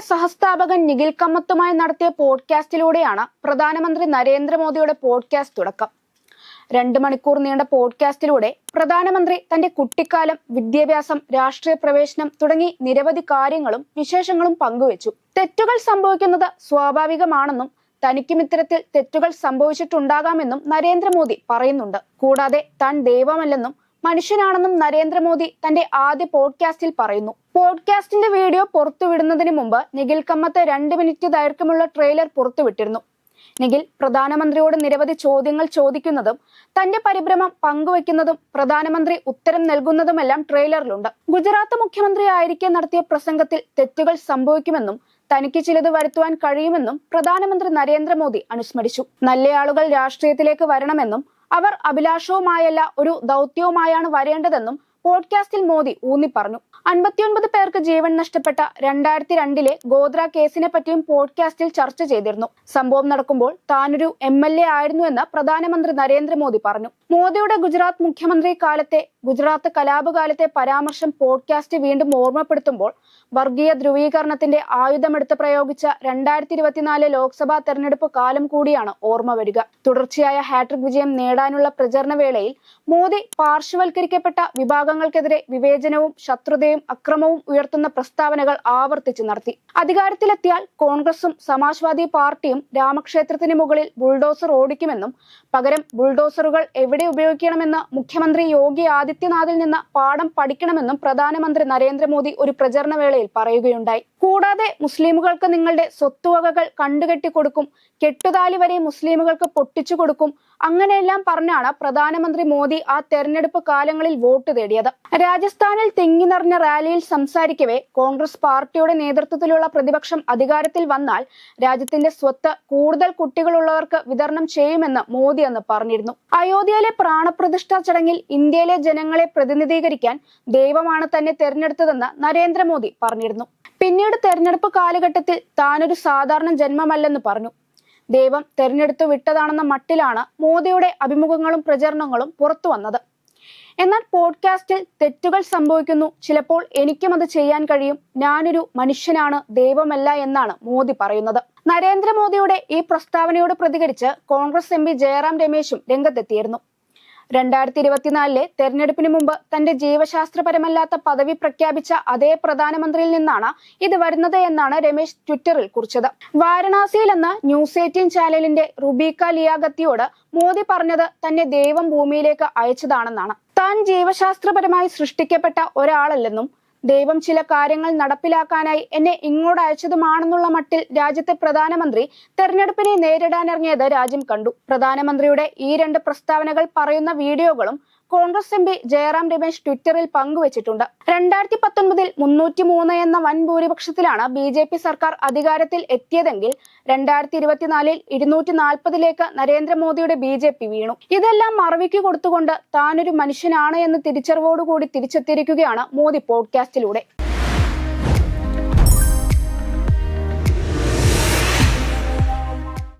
സഹസ്ഥാപകൻ നിഖിൽ കമ്മത്തുമായി നടത്തിയ പോഡ്കാസ്റ്റിലൂടെയാണ് പ്രധാനമന്ത്രി നരേന്ദ്രമോദിയുടെ പോഡ്കാസ്റ്റ് തുടക്കം. 2 മണിക്കൂർ നീണ്ട പോഡ്കാസ്റ്റിലൂടെ പ്രധാനമന്ത്രി തന്റെ കുട്ടിക്കാലം, വിദ്യാഭ്യാസം, രാഷ്ട്രീയ പ്രവേശനം തുടങ്ങി നിരവധി കാര്യങ്ങളും വിശേഷങ്ങളും പങ്കുവച്ചു. തെറ്റുകൾ സംഭവിക്കുന്നത് സ്വാഭാവികമാണെന്നും തനിക്കും ഇത്തരത്തിൽ തെറ്റുകൾ സംഭവിച്ചിട്ടുണ്ടാകാമെന്നും നരേന്ദ്രമോദി പറയുന്നുണ്ട്. കൂടാതെ താൻ ദൈവമല്ലെന്നും മനുഷ്യനാണെന്നും നരേന്ദ്രമോദി തന്റെ ആദ്യ പോഡ്കാസ്റ്റിൽ പറയുന്നു. പോഡ്കാസ്റ്റിന്റെ വീഡിയോ പുറത്തുവിടുന്നതിന് മുമ്പ് നിഖിൽ കമ്മത്ത് 2 മിനിറ്റ് ദൈർഘ്യമുള്ള ട്രെയിലർ പുറത്തുവിട്ടിരുന്നു. നിഖിൽ പ്രധാനമന്ത്രിയോട് നിരവധി ചോദ്യങ്ങൾ ചോദിക്കുന്നതും തന്റെ പരിഭ്രമം പങ്കുവെക്കുന്നതും പ്രധാനമന്ത്രി ഉത്തരം നൽകുന്നതുമെല്ലാം ട്രെയിലറിലുണ്ട്. ഗുജറാത്ത് മുഖ്യമന്ത്രി ആയിരിക്കെ നടത്തിയ പ്രസംഗത്തിൽ തെറ്റുകൾ സംഭവിക്കുമെന്നും തനിക്ക് ചിലത് വരുത്തുവാൻ കഴിയുമെന്നും പ്രധാനമന്ത്രി നരേന്ദ്രമോദി അനുസ്മരിച്ചു. നല്ലയാളുകൾ രാഷ്ട്രീയത്തിലേക്ക് വരണമെന്നും അവർ അഭിലാഷവുമായല്ല ഒരു ദൗത്യവുമായാണ് വരേണ്ടതെന്നും പോഡ്കാസ്റ്റിൽ മോദി ഊന്നി പറഞ്ഞു. 59 പേർക്ക് ജീവൻ നഷ്ടപ്പെട്ട 2002 ഗോദ്ര കേസിനെ പറ്റിയും പോഡ്കാസ്റ്റിൽ ചർച്ച ചെയ്തിരുന്നു. സംഭവം നടക്കുമ്പോൾ താനൊരു MLA ആയിരുന്നുവെന്ന് പ്രധാനമന്ത്രി നരേന്ദ്രമോദി പറഞ്ഞു. മോദിയുടെ ഗുജറാത്ത് മുഖ്യമന്ത്രി കാലത്തെ ഗുജറാത്ത് കലാപകാലത്തെ പരാമർശം പോഡ്കാസ്റ്റ് വീണ്ടും ഓർമ്മപ്പെടുത്തുമ്പോൾ വർഗീയ ധ്രുവീകരണത്തിന്റെ ആയുധമെടുത്ത് പ്രയോഗിച്ച 2024 ലോക്സഭാ തെരഞ്ഞെടുപ്പ് കാലം കൂടിയാണ് ഓർമ്മ വരിക. തുടർച്ചയായ ഹാട്രിക് വിജയം നേടാനുള്ള പ്രചരണ വേളയിൽ മോദി പാർശ്വവൽക്കരിക്കപ്പെട്ട വിഭാഗങ്ങൾക്കെതിരെ വിവേചനവും ശത്രുതയും അക്രമവും ഉയർത്തുന്ന പ്രസ്താവനകൾ ആവർത്തിച്ചു നടത്തി. അധികാരത്തിലെത്തിയാൽ കോൺഗ്രസും സമാജ്വാദി പാർട്ടിയും രാമക്ഷേത്രത്തിന് മുകളിൽ ബുൾഡോസർ ഓടിക്കുമെന്നും പകരം ബുൾഡോസറുകൾ എവിടെ ഉപയോഗിക്കണമെന്ന് മുഖ്യമന്ത്രി യോഗി ആദിത്യനാഥിൽ നിന്ന് പാഠം പഠിക്കണമെന്നും പ്രധാനമന്ത്രി നരേന്ദ്രമോദി ഒരു പ്രചരണ വേളയിൽ പറയുകയുണ്ടായി. കൂടാതെ മുസ്ലിമുകൾക്ക് നിങ്ങളുടെ സ്വത്തുവകകൾ കണ്ടുകെട്ടി കൊടുക്കും, കെട്ടുതാലി വരെ മുസ്ലിമുകൾക്ക് പൊട്ടിച്ചു കൊടുക്കും, അങ്ങനെയെല്ലാം പറഞ്ഞാണ് പ്രധാനമന്ത്രി മോദി ആ തെരഞ്ഞെടുപ്പ് കാലങ്ങളിൽ വോട്ട് തേടിയത്. രാജസ്ഥാനിൽ തിങ്ങി നിറഞ്ഞ റാലിയിൽ സംസാരിക്കവേ കോൺഗ്രസ് പാർട്ടിയുടെ നേതൃത്വത്തിലുള്ള പ്രതിപക്ഷം അധികാരത്തിൽ വന്നാൽ രാജ്യത്തിന്റെ സ്വത്ത് കൂടുതൽ കുട്ടികളുള്ളവർക്ക് വിതരണം ചെയ്യുമെന്ന് മോദി അന്ന് പറഞ്ഞിരുന്നു. അയോധ്യയിലെ പ്രാണപ്രതിഷ്ഠാ ചടങ്ങിൽ ഇന്ത്യയിലെ ജനങ്ങളെ പ്രതിനിധീകരിക്കാൻ ദൈവമാണ് തന്നെ തെരഞ്ഞെടുത്തതെന്ന് നരേന്ദ്രമോദി പറഞ്ഞിരുന്നു. പിന്നീട് തെരഞ്ഞെടുപ്പ് കാലഘട്ടത്തിൽ താനൊരു സാധാരണ ജന്മമല്ലെന്ന് പറഞ്ഞു. ദൈവം തെരഞ്ഞെടുത്തു വിട്ടതാണെന്ന മട്ടിലാണ് മോദിയുടെ അഭിമുഖങ്ങളും പ്രചരണങ്ങളും പുറത്തു വന്നത്. എന്നാൽ പോഡ്കാസ്റ്റിൽ തെറ്റുകൾ സംഭവിക്കുന്നു, ചിലപ്പോൾ എനിക്കും അത് ചെയ്യാൻ കഴിയും, ഞാനൊരു മനുഷ്യനാണ്, ദൈവമല്ല എന്നാണ് മോദി പറയുന്നത്. നരേന്ദ്രമോദിയുടെ ഈ പ്രസ്താവനയോട് പ്രതികരിച്ച് കോൺഗ്രസ് MP ജയറാം രമേശും രംഗത്തെത്തിയിരുന്നു. 2024 തെരഞ്ഞെടുപ്പിന് മുമ്പ് തന്റെ ജീവശാസ്ത്രപരമല്ലാത്ത പദവി പ്രഖ്യാപിച്ച അതേ പ്രധാനമന്ത്രിയിൽ നിന്നാണ് ഇത് വരുന്നത് എന്നാണ് രമേശ് ട്വിറ്ററിൽ കുറിച്ചത്. വാരണാസിയിൽ എന്ന ന്യൂസ് 18 ചാനലിന്റെ റുബീക്ക ലിയാഖത്തിയോട് മോദി പറഞ്ഞത് തന്നെ ദൈവം ഭൂമിയിലേക്ക് അയച്ചതാണെന്നാണ്. താൻ ജീവശാസ്ത്രപരമായി സൃഷ്ടിക്കപ്പെട്ട ഒരാളല്ലെന്നും ദൈവം ചില കാര്യങ്ങൾ നടപ്പിലാക്കാനായി എന്നെ ഇങ്ങോട്ട് അയച്ചതുമാണെന്നുള്ള മട്ടിൽ രാജ്യത്തെ പ്രധാനമന്ത്രി തെരഞ്ഞെടുപ്പിനെ നേരിടാനിറങ്ങിയത് രാജ്യം കണ്ടു. പ്രധാനമന്ത്രിയുടെ ഈ 2 പ്രസ്താവനകൾ പറയുന്ന വീഡിയോകളും കോൺഗ്രസ് MP ജയറാം രമേശ് ട്വിറ്ററിൽ പങ്കുവച്ചിട്ടുണ്ട്. 2019 303 എന്ന വൻ ഭൂരിപക്ഷത്തിലാണ് BJP സർക്കാർ അധികാരത്തിൽ എത്തിയതെങ്കിൽ 2024 240 നരേന്ദ്രമോദിയുടെ BJP വീണു. ഇതെല്ലാം മറവിക്ക് കൊടുത്തുകൊണ്ട് താനൊരു മനുഷ്യനാണ് എന്ന തിരിച്ചറിവോടുകൂടി തിരിച്ചെത്തിയിരിക്കുകയാണ് മോദി പോഡ്കാസ്റ്റിലൂടെ.